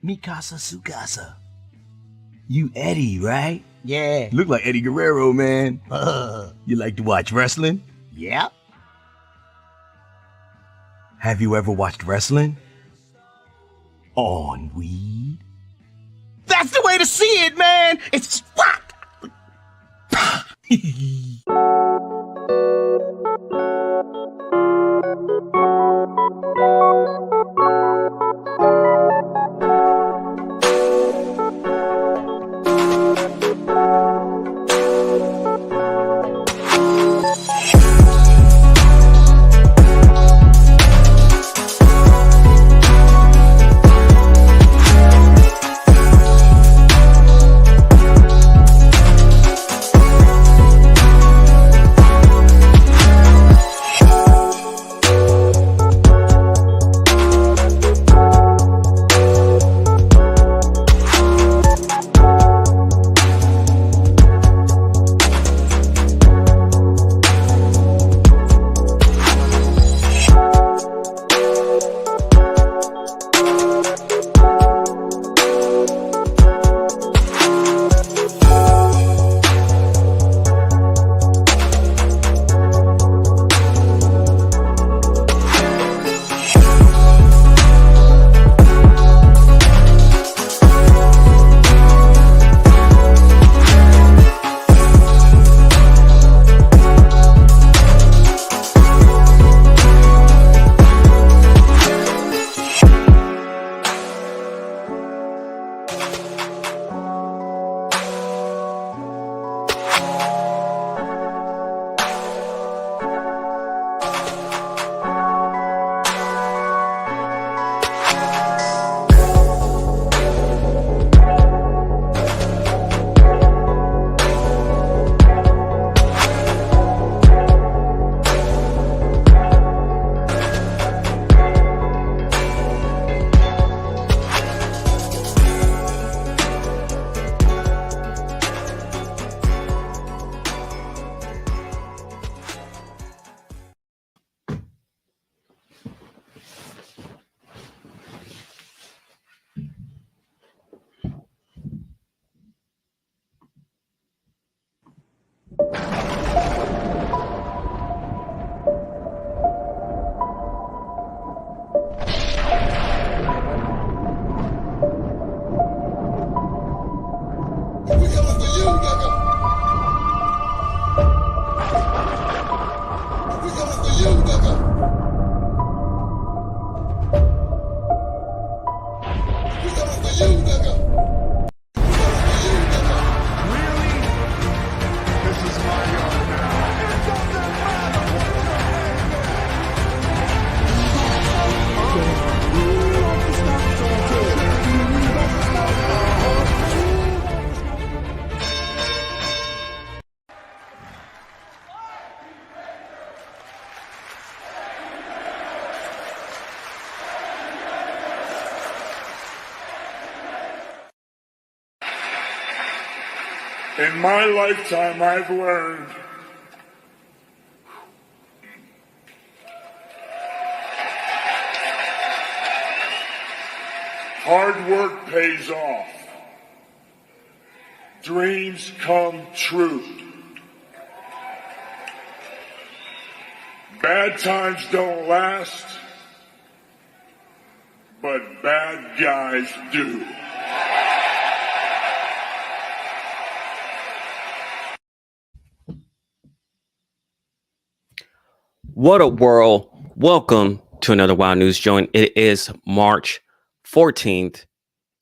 Mikasa Sukasa. You Eddie, right? Yeah. Look like Eddie Guerrero, man. You like to watch wrestling? Yep. Have you ever watched wrestling? On weed? That's the way to see it, man! It's rock! In my lifetime, I've learned hard work pays off. Dreams come true. Bad times don't last, but bad guys do. What up, world? Welcome to another WoW News Joint. It is March 14th.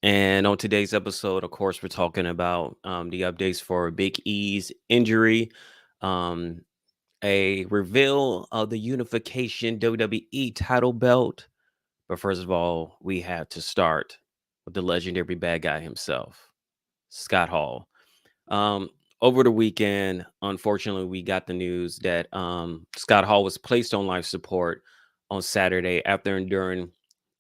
And on today's episode, of course, we're talking about the updates for Big E's injury, um, a reveal of the unification WWE title belt. But first of all, we have to start with the legendary bad guy himself, Scott Hall. Um, Over the weekend, unfortunately, we got the news that Scott Hall was placed on life support on Saturday after enduring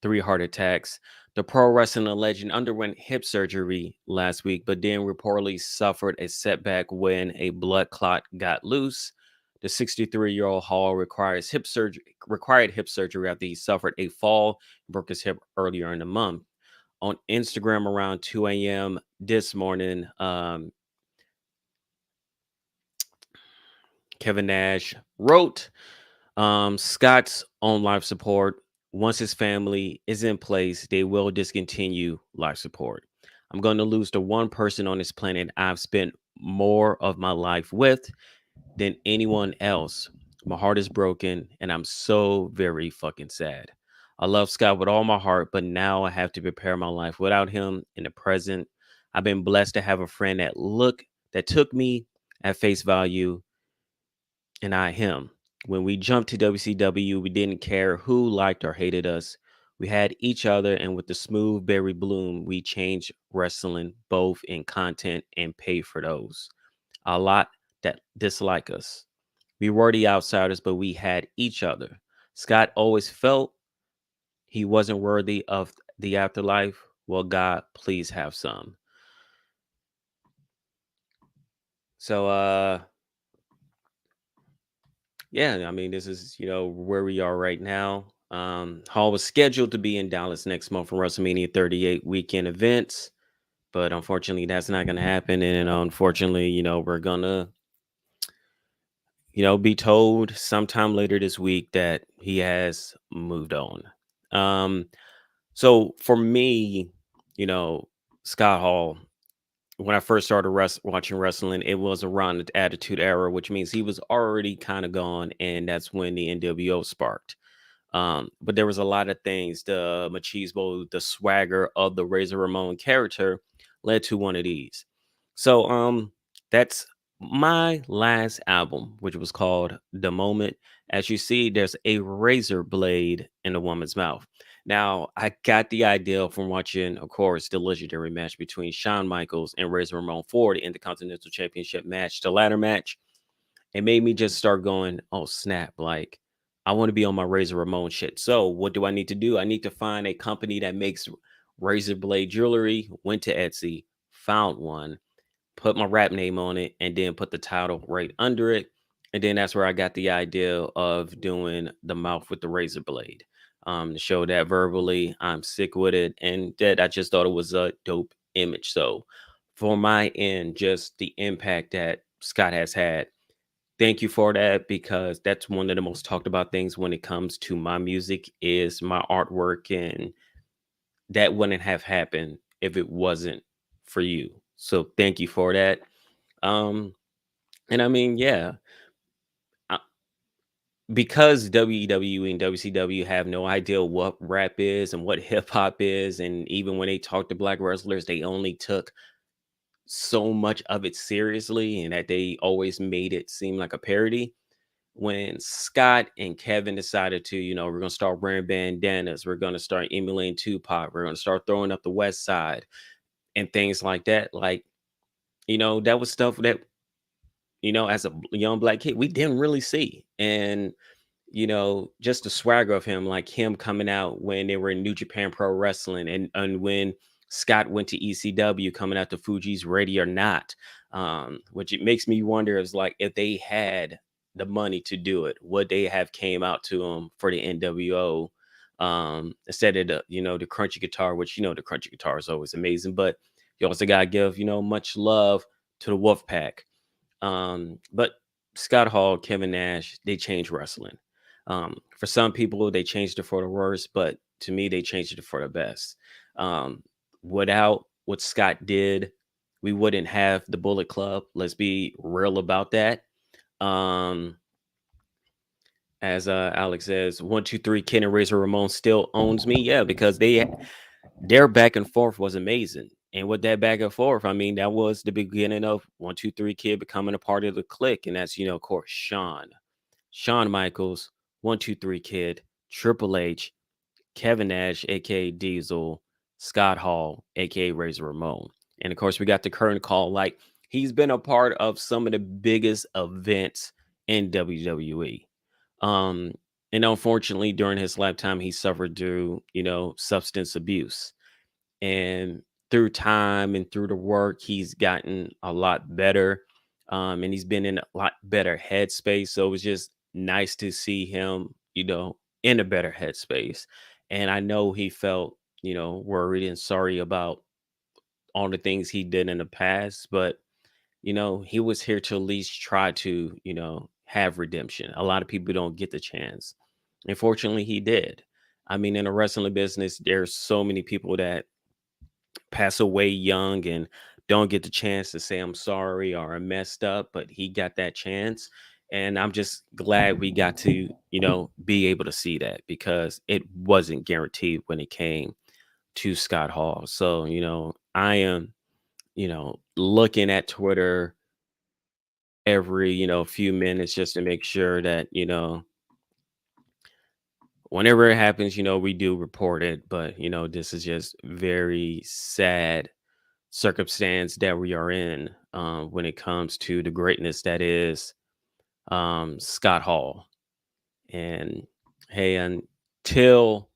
3 heart attacks. The pro wrestling legend underwent hip surgery last week, but then reportedly suffered a setback when a blood clot got loose. The 63-year-old Hall required hip surgery after he suffered a fall and broke his hip earlier in the month. On Instagram around 2 a.m. this morning, Kevin Nash wrote Scott's on life support. Once his family is in place, they will discontinue life support. I'm going to lose the one person on this planet I've spent more of my life with than anyone else. My heart is broken and I'm so very fucking sad. I love Scott with all my heart, but now I have to prepare my life without him in the present. I've been blessed to have a friend that took me at face value and I him. When we jumped to WCW, we didn't care who liked or hated us. We had each other, and with the smooth Barry Bloom, we changed wrestling both in content and paid for those. A lot that dislike us. We were the outsiders, but we had each other. Scott always felt he wasn't worthy of the afterlife. Well, God, please have some. So, yeah, I mean, this is, where we are right now. Hall was scheduled to be in Dallas next month for WrestleMania 38 weekend events, but unfortunately, that's not going to happen. And unfortunately, we're going to, be told sometime later this week that he has moved on. So for me, you know, Scott Hall, when I first started watching wrestling, it was around the Attitude Era, which means he was already kind of gone, and that's when the NWO sparked. But there was a lot of things. The machismo, the swagger of the Razor Ramon character led to one of these. So that's my last album, which was called The Moment. As you see, there's a razor blade in a woman's mouth. Now, I got the idea from watching, of course, the legendary match between Shawn Michaels and Razor Ramon for the Intercontinental Championship match, the ladder match. It made me just start going, oh, snap. Like, I want to be on my Razor Ramon shit. So, what do I need to do? I need to find a company that makes razor blade jewelry. Went to Etsy, found one, put my rap name on it, and then put the title right under it. And then that's where I got the idea of doing the mouth with the razor blade. To show that verbally I'm sick with it, and that I just thought it was a dope image. So, for my end, just the impact that Scott has had. Thank you for that, because that's one of the most talked about things when it comes to my music is my artwork, and that wouldn't have happened if it wasn't for you. So thank you for that. Um, and I mean, yeah, uh, because WWE and WCW have no idea what rap is and what hip hop is, and even when they talk to black wrestlers, they only took so much of it seriously, and that they always made it seem like a parody. When Scott and Kevin decided to, we're going to start wearing bandanas, we're going to start emulating Tupac, we're going to start throwing up the West Side and things like that. Like, that was stuff that, as a young black kid, we didn't really see. And, just the swagger of him, like him coming out when they were in New Japan Pro Wrestling, and when Scott went to ECW coming out to Fuji's Ready or Not, which it makes me wonder is like if they had the money to do it, would they have came out to him for the NWO instead of the the crunchy guitar, which the crunchy guitar is always amazing, but you also gotta give much love to the Wolf Pack. But Scott Hall, Kevin Nash, they changed wrestling. For some people, they changed it for the worse, but to me, they changed it for the best. Um, Without what Scott did, we wouldn't have the Bullet Club. Let's be real about that. Um, as Alex says, 1, 2, 3, Kid and Razor Ramon still owns me. Yeah, because their back and forth was amazing. And with that back and forth, I mean, that was the beginning of 1, 2, 3 Kid becoming a part of the clique. And that's, of course, Shawn Michaels, 1, 2, 3 Kid, Triple H, Kevin Nash, aka Diesel, Scott Hall, aka Razor Ramon. And of course, we got the current call. Like, he's been a part of some of the biggest events in WWE. Um, and unfortunately, during his lifetime, he suffered through, substance abuse. And through time and through the work, he's gotten a lot better. And he's been in a lot better headspace. So it was just nice to see him, in a better headspace. And I know he felt, worried and sorry about all the things he did in the past, but he was here to at least try to, have redemption. A lot of people don't get the chance. Unfortunately, he did. I mean, in the wrestling business, there's so many people that pass away young and don't get the chance to say I'm sorry or I messed up, but he got that chance. And I'm just glad we got to, be able to see that because it wasn't guaranteed when it came to Scott Hall. So, I am, looking at Twitter every, few minutes just to make sure that, whenever it happens, we do report it. But, this is just very sad circumstance that we are in when it comes to the greatness that is Scott Hall. And hey, until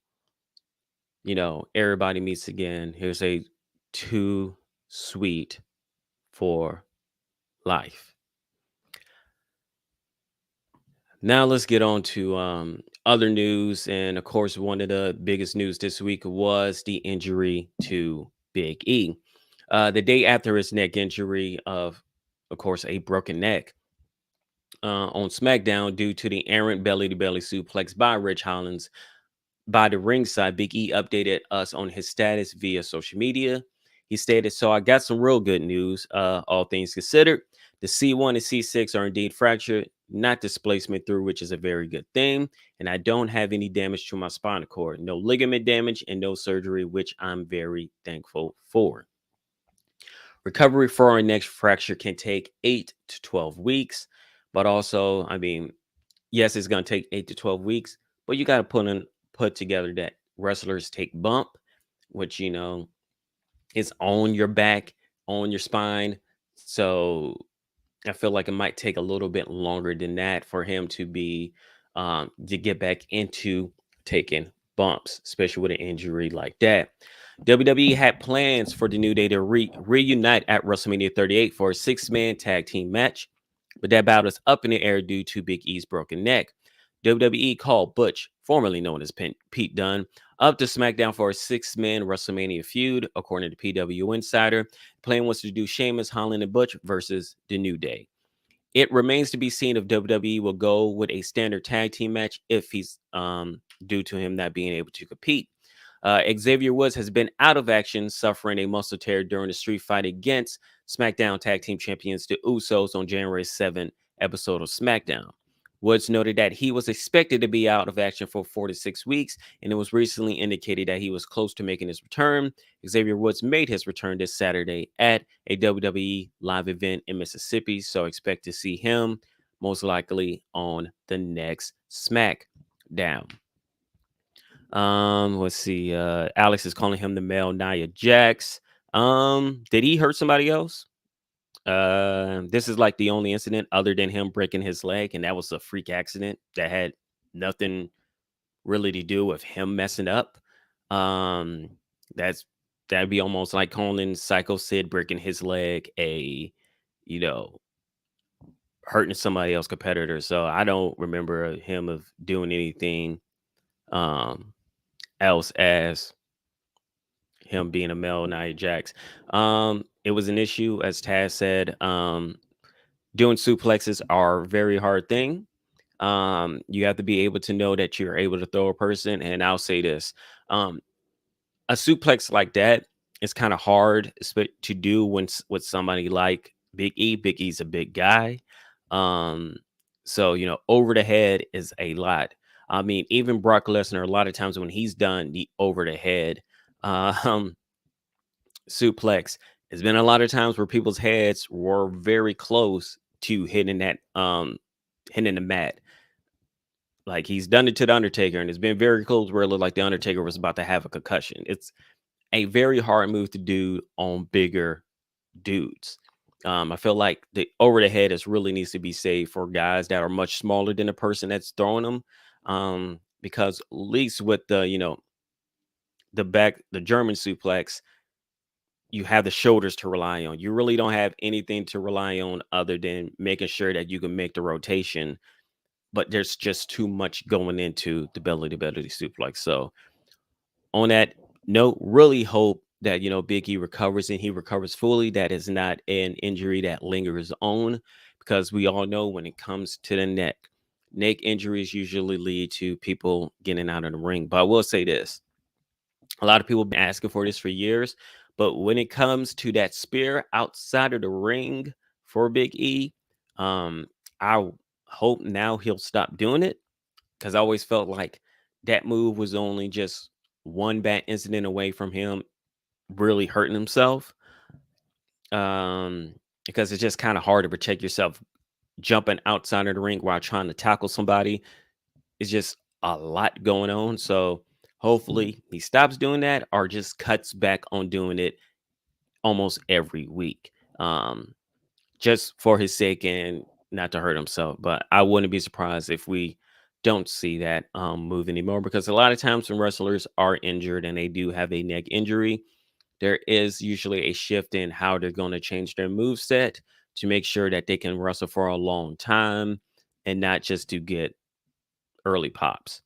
everybody meets again, here's a too sweet for life. Now let's get on to other news. And of course, one of the biggest news this week was the injury to Big E. The day after his neck injury of course, a broken neck on SmackDown due to the errant belly-to-belly suplex by Rich Hollins by the ringside, Big E updated us on his status via social media. He stated, "So I got some real good news. All things considered, the C1 and C6 are indeed fractured, not displacement through, which is a very good thing. And I don't have any damage to my spinal cord, no ligament damage, and no surgery, which I'm very thankful for. Recovery for our next fracture can take 8 to 12 weeks, but also, I mean, yes, it's going to take 8 to 12 weeks, but you got to put together that wrestlers take bump, which is on your back, on your spine. So I feel like it might take a little bit longer than that for him to be to get back into taking bumps, especially with an injury like that. WWE had plans for the New Day to reunite at WrestleMania 38 for a 6-man tag team match, but that bout is up in the air due to Big E's broken neck. WWE called Butch, formerly known as Pete Dunne, up to SmackDown for a 6-man WrestleMania feud, according to PW Insider. The plan was to do Sheamus, Holland, and Butch versus the New Day. It remains to be seen if WWE will go with a standard tag team match if he's due to him not being able to compete. Xavier Woods has been out of action, suffering a muscle tear during the street fight against SmackDown Tag Team Champions the Usos on January 7th episode of SmackDown. Woods noted that he was expected to be out of action for 4 to 6 weeks, and it was recently indicated that he was close to making his return. Xavier Woods made his return this Saturday at a WWE live event in Mississippi, so expect to see him most likely on the next SmackDown. Let's see. Alex is calling him the male Nia Jax. Did he hurt somebody else? This is like the only incident other than him breaking his leg, and that was a freak accident that had nothing really to do with him messing up. That's that'd be almost like calling Psycho Sid breaking his leg you know, hurting somebody else competitor. So I don't remember him of doing anything um else as him being a male Nia Jax. It was an issue, as Taz said. Doing suplexes are a very hard thing. You have to be able to know that you're able to throw a person. And I'll say this: um, a suplex like that is kind of hard to do when with somebody like Big E. Big E's a big guy. Um, so over the head is a lot. I mean, even Brock Lesnar, a lot of times when he's done the over the head um suplex, there's been a lot of times where people's heads were very close to hitting the mat. Like, he's done it to the Undertaker, and it's been very close where it looked like the Undertaker was about to have a concussion. It's a very hard move to do on bigger dudes. I feel like the over the head is really needs to be saved for guys that are much smaller than the person that's throwing them. Because at least with the German suplex, you have the shoulders to rely on. You really don't have anything to rely on other than making sure that you can make the rotation. But there's just too much going into the belly to belly suplex. So on that note, really hope that Big E recovers and he recovers fully. That is not an injury that lingers on, because we all know when it comes to the neck injuries usually lead to people getting out of the ring. But I will say this: a lot of people have been asking for this for years, but when it comes to that spear outside of the ring for Big E, um, I hope now he'll stop doing it, because I always felt like that move was only just one bad incident away from him really hurting himself. Because it's just kind of hard to protect yourself jumping outside of the ring while trying to tackle somebody. It's just a lot going on. So hopefully he stops doing that or just cuts back on doing it almost every week. Just for his sake and not to hurt himself. But I wouldn't be surprised if we don't see that move anymore, because a lot of times when wrestlers are injured and they do have a neck injury, there is usually a shift in how they're going to change their move set to make sure that they can wrestle for a long time and not just to get early pops.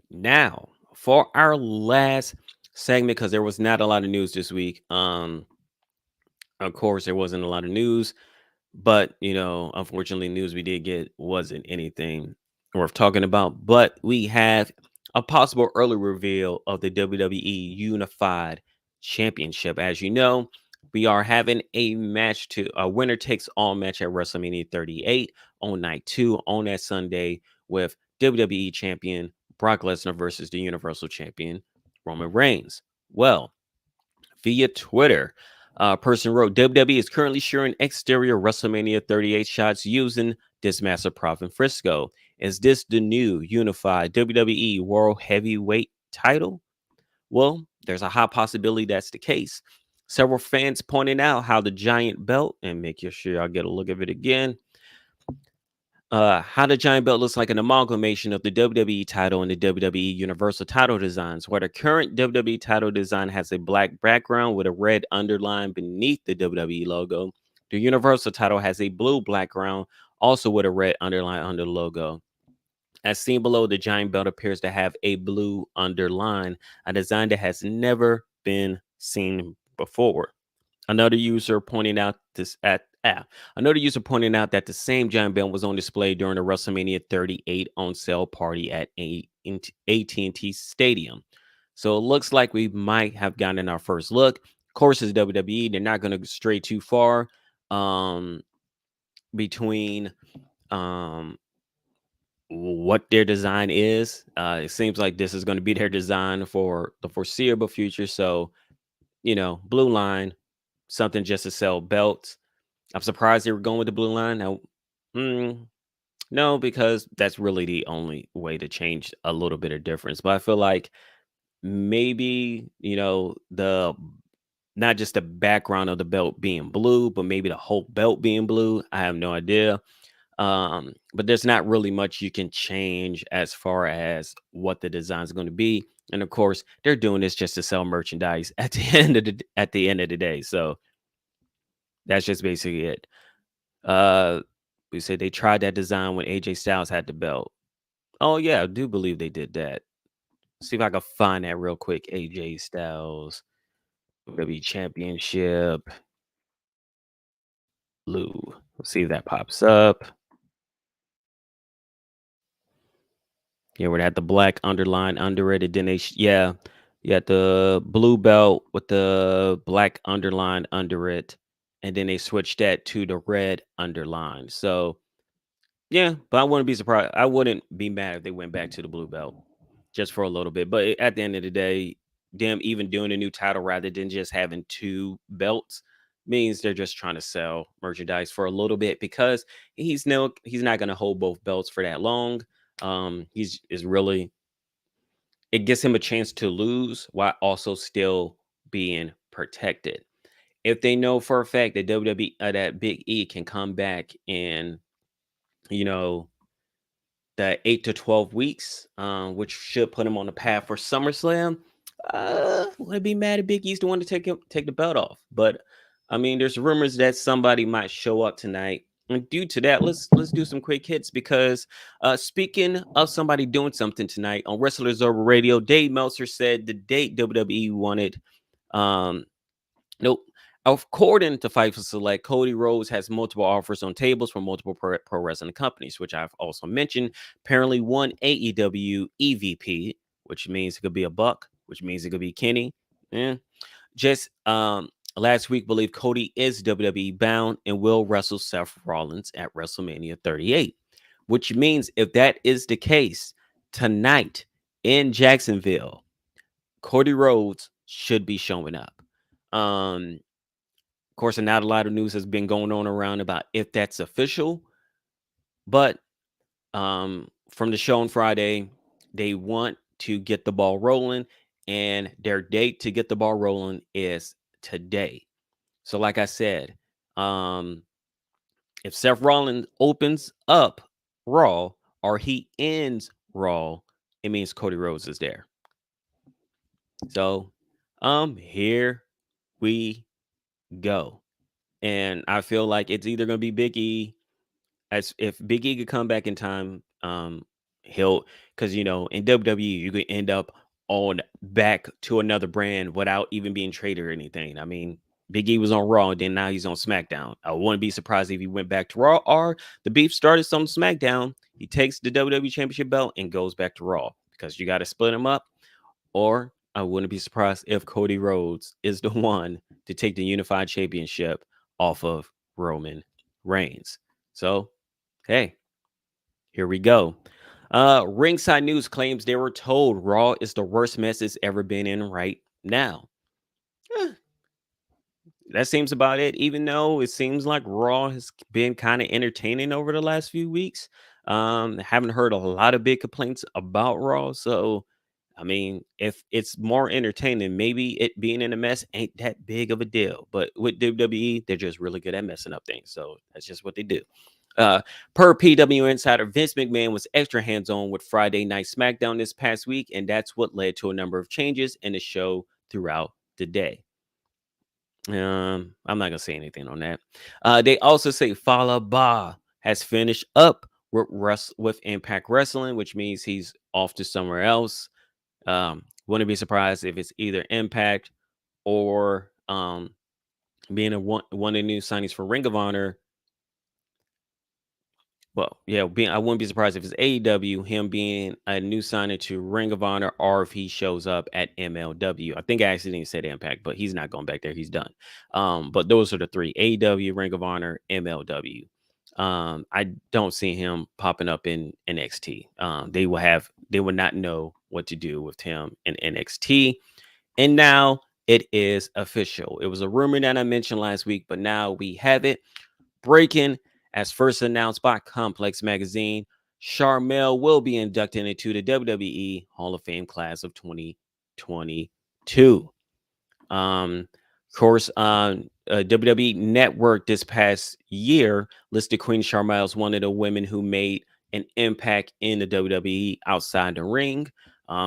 Now, for our last segment, because there was not a lot of news this week. Of course, there wasn't a lot of news, but unfortunately, news we did get wasn't anything worth talking about. But we have a possible early reveal of the WWE Unified Championship. As you know, we are having a winner takes all match at WrestleMania 38 on night 2 on that Sunday, with WWE champion Brock Lesnar versus the Universal champion Roman Reigns. Well, via Twitter, a person wrote, WWE is currently sharing exterior WrestleMania 38 shots using Dismaster Profit Frisco. Is this the new unified WWE World Heavyweight title? Well, there's a high possibility that's the case. Several fans pointing out how the giant belt, and make sure y'all get a look at it again, how the giant belt looks like an amalgamation of the WWE title and the WWE Universal title designs, where the current WWE title design has a black background with a red underline beneath the WWE logo. The Universal title has a blue background, also with a red underline under the logo. As seen below, the giant belt appears to have a blue underline, a design that has never been seen before. Another user pointing out that the same giant belt was on display during the WrestleMania 38 on sale party at AT&T Stadium. So it looks like we might have gotten our first look. Of course, it's WWE. They're not going to stray too far between what their design is. It seems like this is going to be their design for the foreseeable future. So, blue line, something just to sell belts. I'm surprised they were going with the blue line. Now, no, because that's really the only way to change a little bit of difference. But I feel like maybe, the not just the background of the belt being blue, but maybe the whole belt being blue. I have no idea. But there's not really much you can change as far as what the design is going to be. And of course, they're doing this just to sell merchandise at the end of the day. So that's just basically it. Uh, we said they tried that design when AJ Styles had the belt. Oh yeah, I do believe they did that. See if I can find that real quick. AJ Styles WWE Championship blue. Let's see if that pops up. Yeah, where they had the black underline under it, and then yeah, you had the blue belt with the black underline under it, and then they switched that to the red underline. So yeah, but I wouldn't be surprised. I wouldn't be mad if they went back to the blue belt just for a little bit. But at the end of the day, them even doing a new title rather than just having two belts means they're just trying to sell merchandise for a little bit because he's not going to hold both belts for that long. He's is really it gives him a chance to lose while also still being protected. If they know for a fact that WWE that Big E can come back in, you know, the 8 to 12 weeks, which should put him on the path for SummerSlam. Would be mad at Big E's the one to take the belt off. But I mean, there's rumors that somebody might show up tonight. And due to that, let's do some quick hits because speaking of somebody doing something tonight on Wrestlers Over Radio, Dave Meltzer said the date WWE wanted. Nope. According to Fightful Select, Cody Rhodes has multiple offers on tables from multiple pro wrestling companies, which I've also mentioned. Apparently, one AEW EVP, which means it could be a Buck, which means it could be Kenny. Yeah. Just last week, believe Cody is WWE bound and will wrestle Seth Rollins at WrestleMania 38, which means if that is the case tonight in Jacksonville, Cody Rhodes should be showing up. Of course, not a lot of news has been going on around about if that's official, but from the show on Friday, they want to get the ball rolling, and their date to get the ball rolling is today. So, like I said, if Seth Rollins opens up Raw or he ends Raw, it means Cody Rhodes is there. So, here we go. And I feel like it's either going to be Big E. As if Big E could come back in time, he'll because in WWE you could end up on back to another brand without even being traded or anything. I mean, Big E was on Raw, and then now he's on SmackDown. I wouldn't be surprised if he went back to Raw or the beef started on SmackDown. He takes the WWE Championship belt and goes back to Raw because you got to split him up. Or I wouldn't be surprised if Cody Rhodes is the one to take the Unified Championship off of Roman Reigns. So, hey, here we go. Ringside News claims they were told Raw is the worst mess it's ever been in right now. That seems about it, even though it seems like Raw has been kind of entertaining over the last few weeks. Haven't heard a lot of big complaints about Raw. So, I mean, if it's more entertaining, maybe it being in a mess ain't that big of a deal. But with WWE, they're just really good at messing up things. So that's just what they do. Per PW Insider, Vince McMahon was extra hands-on with Friday Night SmackDown this past week, and that's what led to a number of changes in the show throughout the day. I'm not gonna say anything on that. They also say Fallah Bahh has finished up with Impact Wrestling, which means he's off to somewhere else. Wouldn't be surprised if it's either Impact or being one of the new signings for Ring of Honor. Well, yeah, I wouldn't be surprised if it's AEW, him being a new signing to Ring of Honor, or if he shows up at MLW. I think I accidentally said Impact, but he's not going back there. He's done. But those are the three: AEW, Ring of Honor, MLW. I don't see him popping up in NXT. They will not know what to do with him in NXT. And now it is official. It was a rumor that I mentioned last week, but now we have it. Breaking, as first announced by Complex Magazine, Sharmell will be inducted into the WWE Hall of Fame class of 2022. Of course, WWE Network this past year listed Queen Sharmell as one of the women who made an impact in the WWE outside the ring.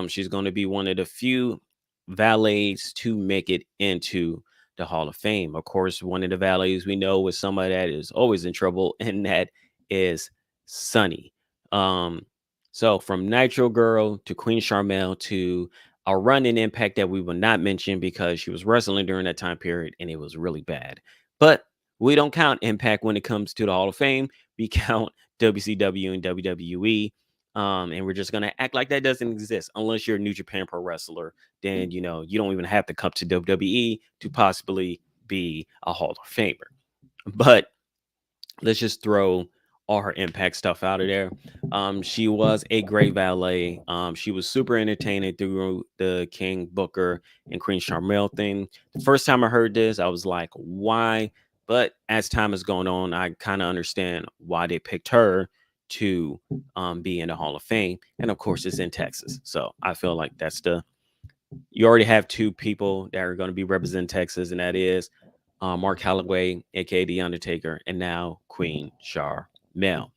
She's going to be one of the few valets to make it into the Hall of Fame. Of course, one of the valets we know is somebody that is always in trouble, and that is Sunny. So from Nitro Girl to Queen Sharmell to a run in Impact that we will not mention because she was wrestling during that time period and it was really bad. But we don't count Impact when it comes to the Hall of Fame. We count WCW and WWE. And we're just going to act like that doesn't exist unless you're a New Japan Pro Wrestler. Then, you know, you don't even have to come to WWE to possibly be a Hall of Famer. But let's just throw all her Impact stuff out of there. She was a great valet. She was super entertaining through the King Booker and Queen Sharmell thing. The first time I heard this, I was like, why? But as time has gone on, I kind of understand why they picked her to be in the Hall of Fame. And of course, it's in Texas. So I feel like you already have two people that are going to be representing Texas, and that is Mark Calloway, aka The Undertaker, and now Queen Sharmell.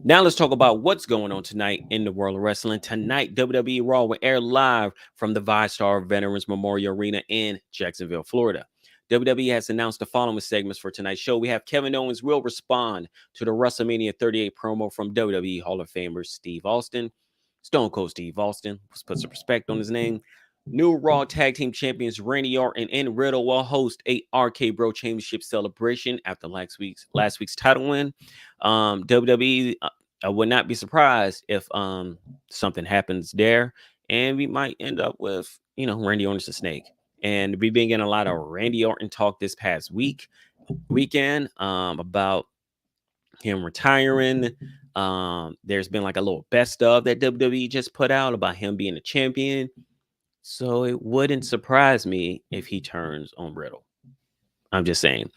Now let's talk about what's going on tonight in the world of wrestling. Tonight, WWE Raw will air live from the VyStar Veterans Memorial Arena in Jacksonville, Florida. WWE has announced the following segments for tonight's show. We have Kevin Owens will respond to the WrestleMania 38 promo from WWE Hall of Famer Steve Austin. Stone Cold Steve Austin, let's put some respect on his name. New Raw Tag Team Champions Randy Orton and Riddle will host a RK Bro Championship celebration after last week's title win. WWE, I would not be surprised if something happens there, and we might end up with, you know, Randy Orton's a snake. And we've been getting a lot of Randy Orton talk this past weekend about him retiring. There's been like a little best of that WWE just put out about him being a champion. So it wouldn't surprise me if he turns on Riddle. I'm just saying.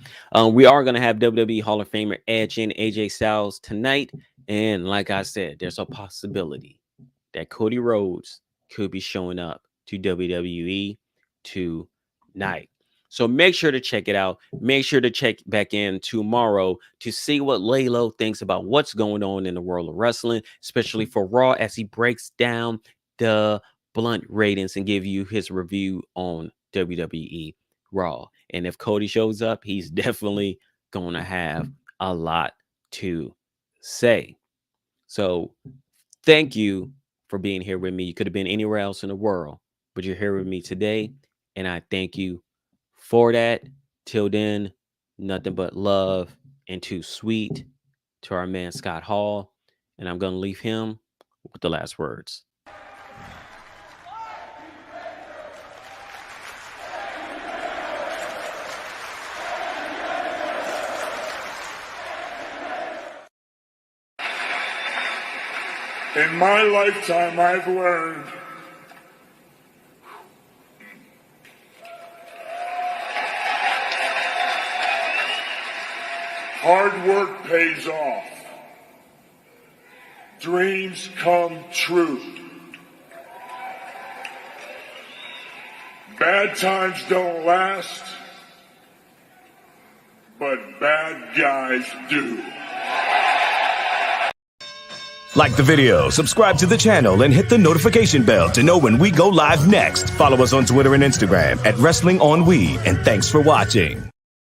We are going to have WWE Hall of Famer Edge and AJ Styles tonight. And like I said, there's a possibility that Cody Rhodes could be showing up to WWE tonight. So make sure to check it out. Make sure to check back in tomorrow to see what Laylo thinks about what's going on in the world of wrestling, especially for Raw, as he breaks down the blunt ratings and give you his review on WWE Raw. And if Cody shows up, he's definitely going to have a lot to say. So thank you for being here with me. You could have been anywhere else in the world, but you're here with me today, and I thank you for that. Till then, nothing but love and too sweet to our man Scott Hall, and I'm going to leave him with the last words. In my lifetime, I've learned hard work pays off. Dreams come true. Bad times don't last, but bad guys do. Like the video, subscribe to the channel, and hit the notification bell to know when we go live next. Follow us on Twitter and Instagram at Wrestling on We, and thanks for watching.